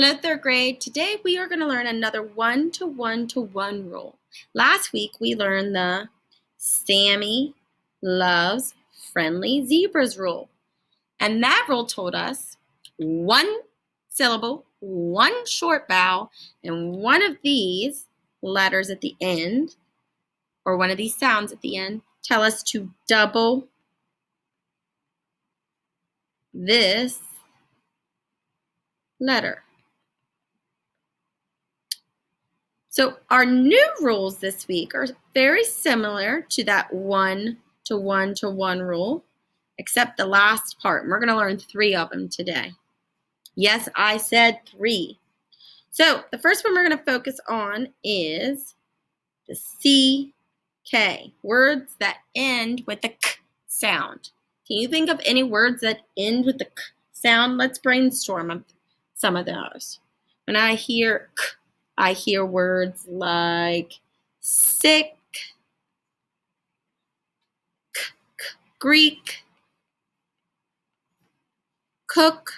Hello, third grade. Today we are going to learn another one-to-one-to-one rule. Last week we learned the Sammy loves friendly zebras rule. And that rule told us one syllable, one short vowel, and one of these letters at the end, or one of these sounds at the end, tell us to double this letter. So our new rules this week are very similar to that one-to-one-to-one rule, except the last part. And we're going to learn 3 of them today. Yes, I said 3. So the first one we're going to focus on is the CK, words that end with the K sound. Can you think of any words that end with the K sound? Let's brainstorm some of those. When I hear K, I hear words like sick, Greek, cook,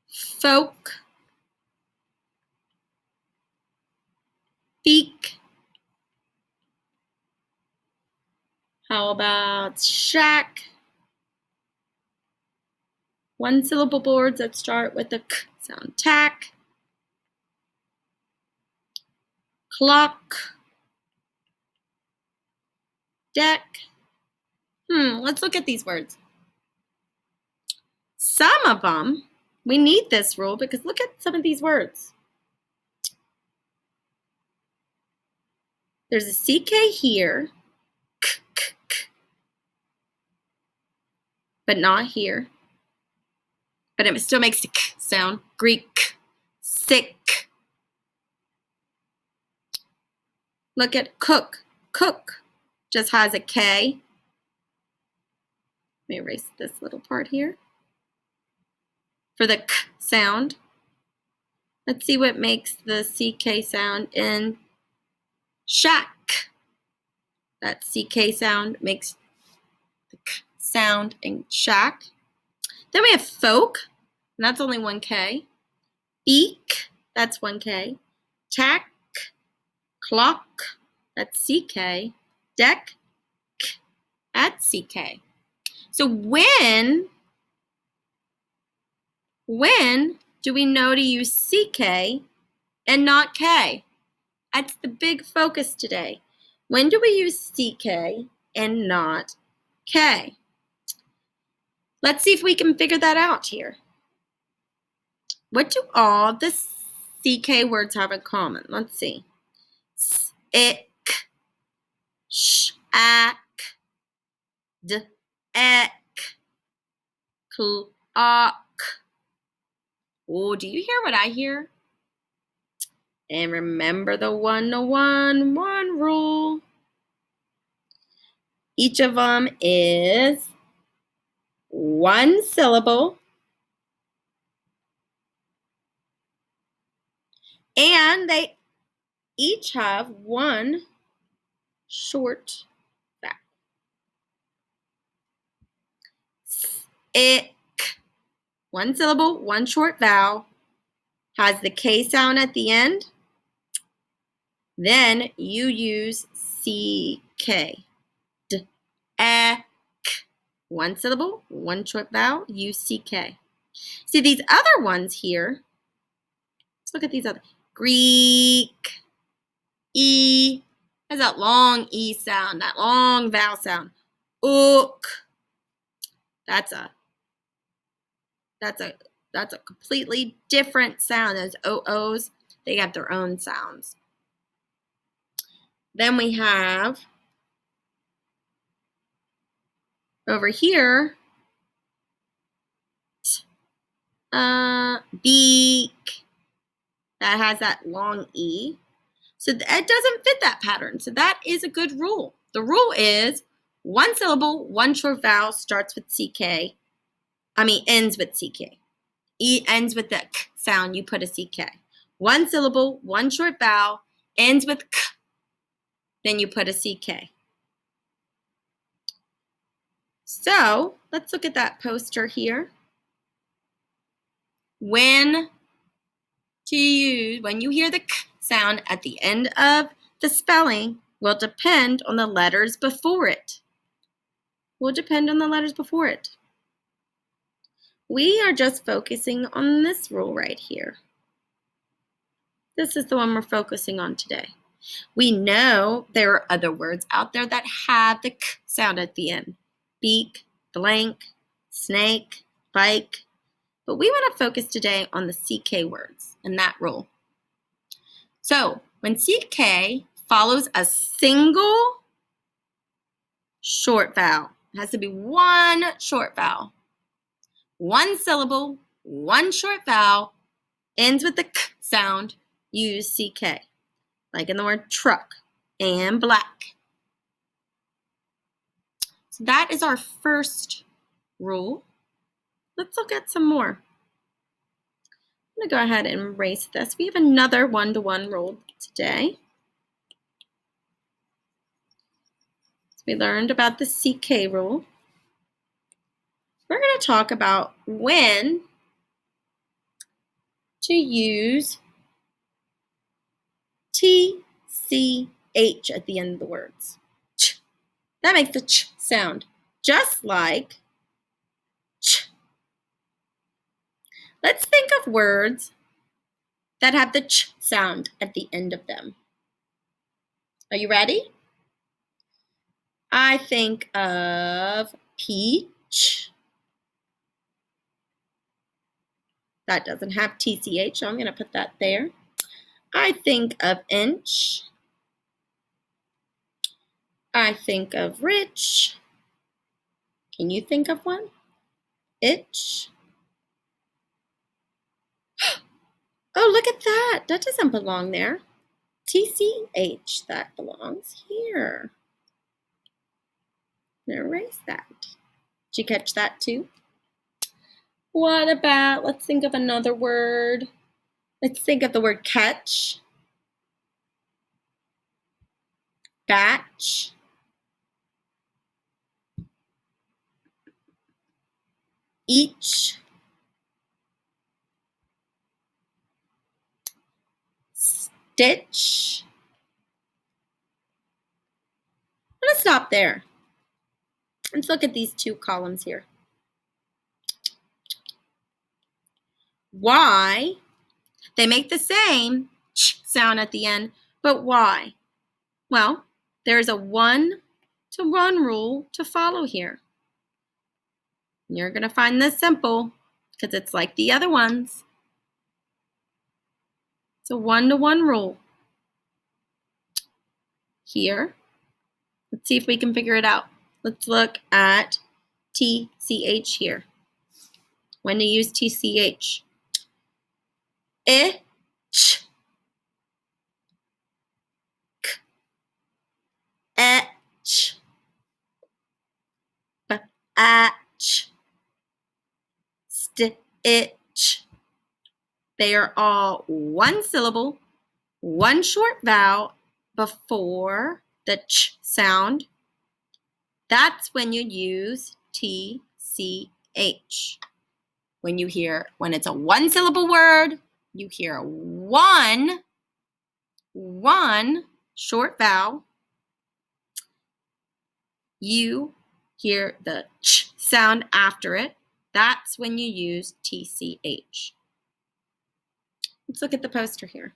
folk, beak. How about shack? One syllable words that start with the K sound. Tack, clock, deck. Let's look at these words. Some of them, we need this rule because look at some of these words. There's a CK here, k, k, k, but not here. But it still makes the K sound. Greek, sick. Look at cook. Cook just has a K. Let me erase this little part here. For the K sound. Let's see what makes the CK sound in shack. That CK sound makes the K sound in shack. Then we have folk, and that's only 1 K. Beak, that's 1 K. Tack, clock, that's CK. Deck, K, that's CK. So when do we know to use CK and not K? That's the big focus today. When do we use CK and not K? Let's see if we can figure that out here. What do all the CK words have in common? Let's see. Ick, shack, ek, clock. Oh, do you hear what I hear? And remember the one-to-one-one rule. Each of them is one syllable and they each have one short vowel. Ick, one syllable, one short vowel, has the K sound at the end. Then you use CK. Ek, one syllable, one short vowel, use CK. See these other ones here. Let's look at these other. Greek, E, has that long E sound, that long vowel sound. Ook, that's a completely different sound. Those OOs, they have their own sounds. Then we have over here, beak, that has that long E. So it doesn't fit that pattern. So that is a good rule. The rule is one syllable, one short vowel, starts with CK. Ends with CK. E ends with the K sound, you put a CK. One syllable, one short vowel, ends with K, then you put a CK. So let's look at that poster here. when you hear the k sound at the end of the spelling will depend on the letters before it. We are just focusing on this rule right here. This is the one we're focusing on today. We know there are other words out there that have the k sound at the end. Beak, blank, snake, bike. But we want to focus today on the CK words and that rule. So when CK follows a single short vowel, it has to be one short vowel. One syllable, one short vowel, ends with the k sound, use CK. Like in the word truck and black. So that is our first rule. Let's look at some more. I'm going to go ahead and erase this. We have another one-to-one rule today. So we learned about the CK rule. We're going to talk about when to use TCH at the end of the words. Ch. That makes the ch sound, just like ch. Let's think of words that have the ch sound at the end of them. Are you ready? I think of peach. That doesn't have TCH, so I'm going to put that there. I think of inch. I think of rich. Can you think of one? Itch. Oh, look at that. That doesn't belong there. TCH, that belongs here. Erase that. Did you catch that too? What about, let's think of another word. Let's think of the word catch. Batch. Each. Stitch. I'm going to stop there. Let's look at these two columns here. Why? They make the same ch sound at the end, but why? Well, there's a one-to-one rule to follow here. You're going to find this simple because it's like the other ones. It's a one-to-one rule. Here, let's see if we can figure it out. Let's look at TCH here. When to use TCH. Itch. K. Etch. Batch. Stitch. They are all one syllable, one short vowel before the ch sound. That's when you use TCH. When it's a one syllable word, you hear one short vowel. You hear the ch sound after it. That's when you use TCH. Let's look at the poster here.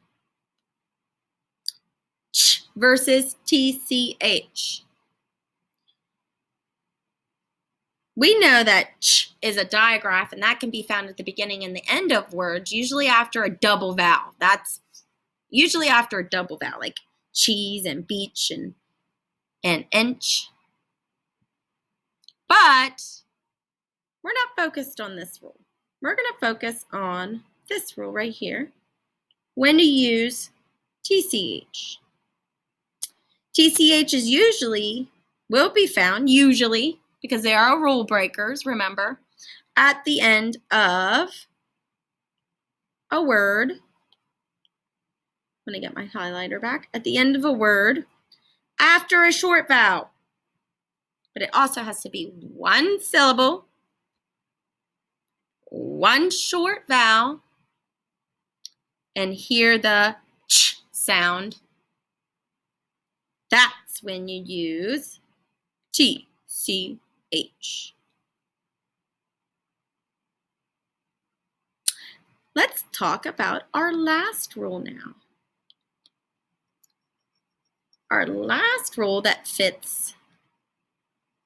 Ch versus TCH. We know that ch is a digraph, and that can be found at the beginning and the end of words, usually after a double vowel. That's usually after a double vowel, like cheese and beach and inch. But we're not focused on this rule. We're going to focus on this rule right here. When to use TCH. TCH will be found, usually, because they are rule breakers, remember, at the end of a word. I'm going to get my highlighter back. At the end of a word after a short vowel. But it also has to be one syllable, one short vowel, and hear the ch sound, that's when you use TCH. Let's talk about our last rule now. Our last rule that fits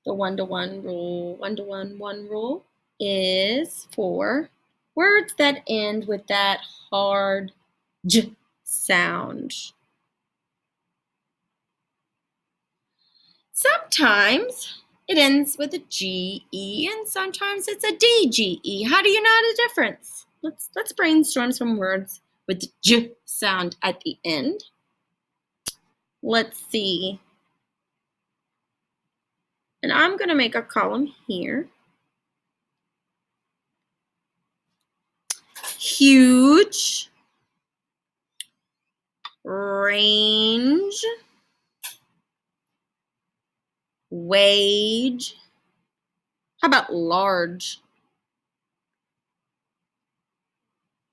the one-to-one rule, one rule, is for words that end with that hard J sound. Sometimes it ends with a GE and sometimes it's a DGE. How do you know the difference? Let's brainstorm some words with the J sound at the end. Let's see. And I'm going to make a column here. Huge, range, wage. How about large?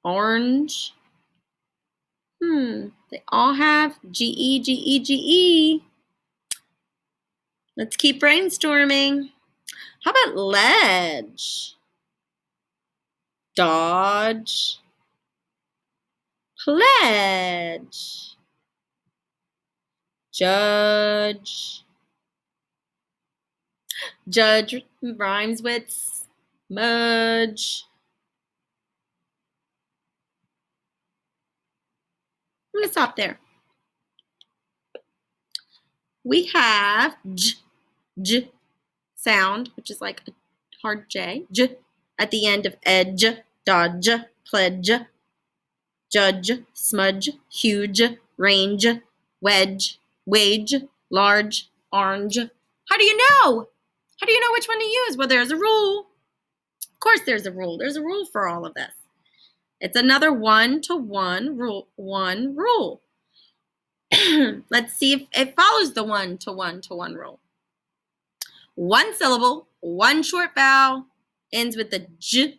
Orange. They all have GE, GE, GE. Let's keep brainstorming. How about ledge? Dodge. Pledge. Judge. Judge rhymes with smudge. I'm going to stop there. We have J sound, which is like a hard J. J at the end of edge, dodge, pledge, judge, smudge, huge, range, wedge, wage, large, orange. How do you know? How do you know which one to use? Well, there's a rule. Of course there's a rule. There's a rule for all of this. It's another one-to-one rule. One rule. Let's see if it follows the one-to-one rule. One syllable, one short vowel, ends with the J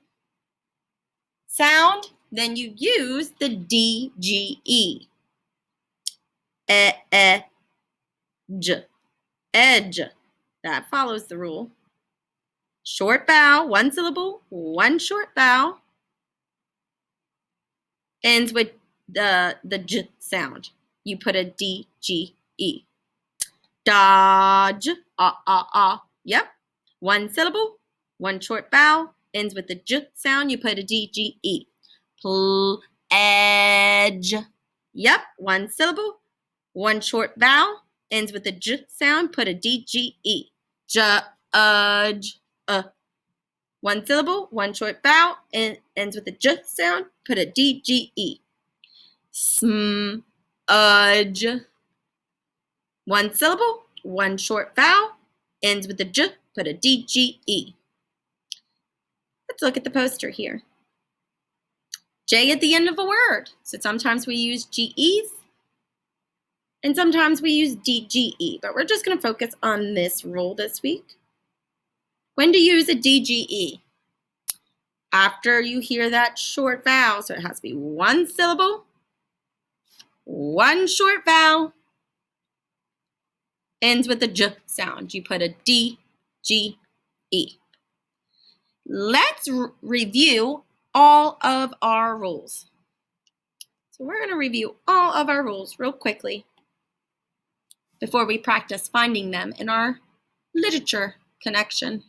sound. Then you use the DGE. J. Edge. That follows the rule. Short vowel, one syllable, one short vowel, ends with the J sound. You put a DGE. Dodge. Yep. One syllable, one short vowel, ends with the J sound. You put a DGE. Edge. Yep. One syllable, one short vowel, ends with the J sound. Put a DGE. Judge. One syllable, one short vowel, and ends with a J sound. Put a DGE. Smudge. One syllable, one short vowel, ends with a J. Put a DGE. Let's look at the poster here. J at the end of a word. So sometimes we use GEs, and sometimes we use DGE. But we're just going to focus on this rule this week. When to use a DGE? After you hear that short vowel, so it has to be one syllable, one short vowel, ends with a J sound. You put a DGE. Let's review all of our rules. So we're going to review all of our rules real quickly before we practice finding them in our literature connection.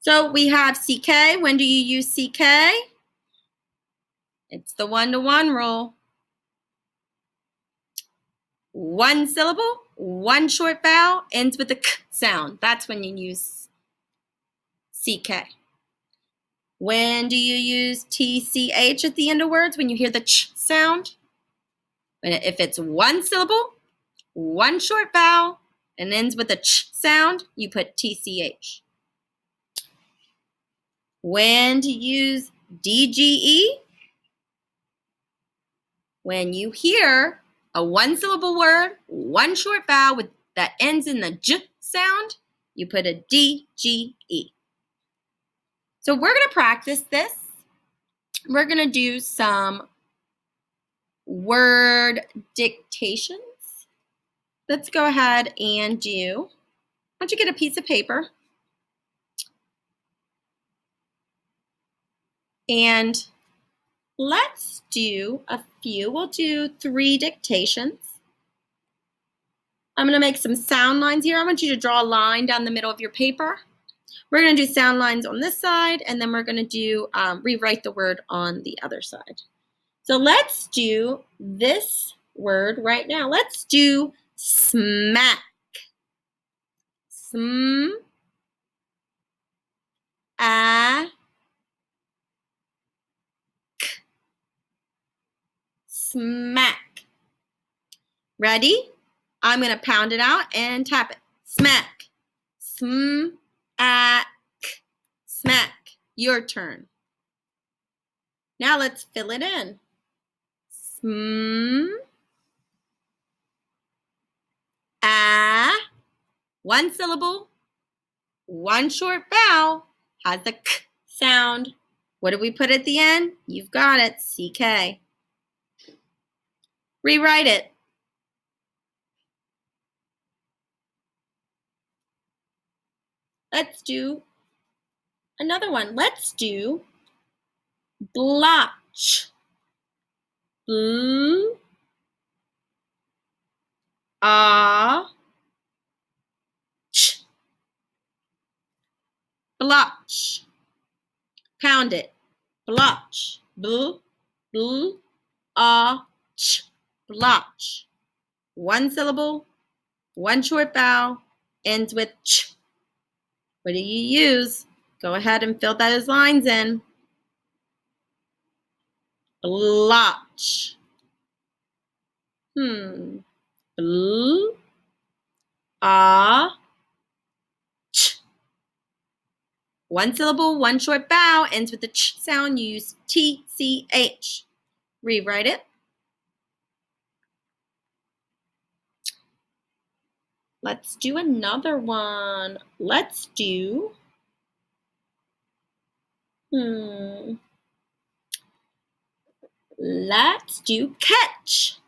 So we have CK. When do you use CK? It's the one-to-one rule. One syllable, one short vowel, ends with a K sound. That's when you use CK. When do you use TCH at the end of words? When you hear the ch sound? If it's one syllable, one short vowel, and ends with a ch sound, you put TCH. When to use DGE? When you hear a one-syllable word, one short vowel that ends in the J sound, you put a DGE. So we're going to practice this. We're going to do some word dictations. Let's go ahead and do, why don't you get a piece of paper and let's do a few. We'll do 3 dictations. I'm going to make some sound lines here. I want you to draw a line down the middle of your paper. We're going to do sound lines on this side, and then we're going to do rewrite the word on the other side. So let's do this word right now. Let's do smack. Smack. Smack. Ready? I'm going to pound it out and tap it. Smack. Smack. Smack. Your turn. Now let's fill it in. One syllable, one short vowel, has the k sound. What do we put at the end? You've got it, CK. Rewrite it. Let's do another one. Let's do blotch. Blotch. Blotch. Pound it. Blotch. Blotch. Blotch. One syllable, one short vowel, ends with ch. What do you use? Go ahead and fill those lines in. Blotch. Ch. One syllable, one short vowel, ends with the ch sound. You use TCH. Rewrite it. Let's do another one. Let's do, let's do catch.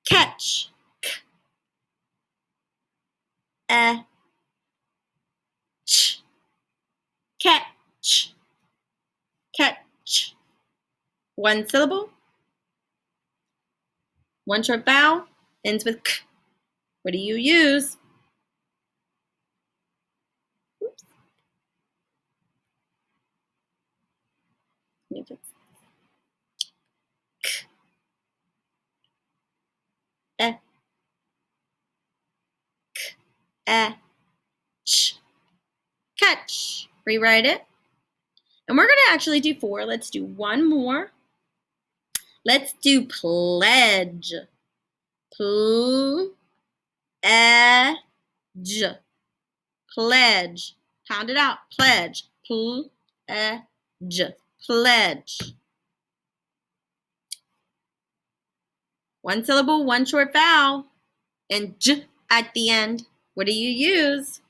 Catch. Ch. Catch. Catch. One syllable, one short vowel, ends with k. What do you use? Oops. K. Ch. Catch. Rewrite it. And we're going to actually do 4. Let's do one more. Let's do pledge. Pledge. Pledge. Pound it out. Pledge. Pledge. Pledge. One syllable, one short vowel, and j at the end. What do you use?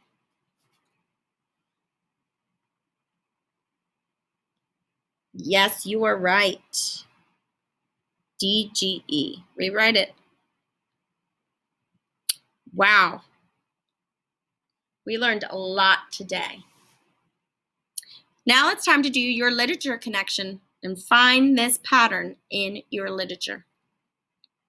Yes, you are right. DGE. Rewrite it. Wow. We learned a lot today. Now it's time to do your literature connection and find this pattern in your literature.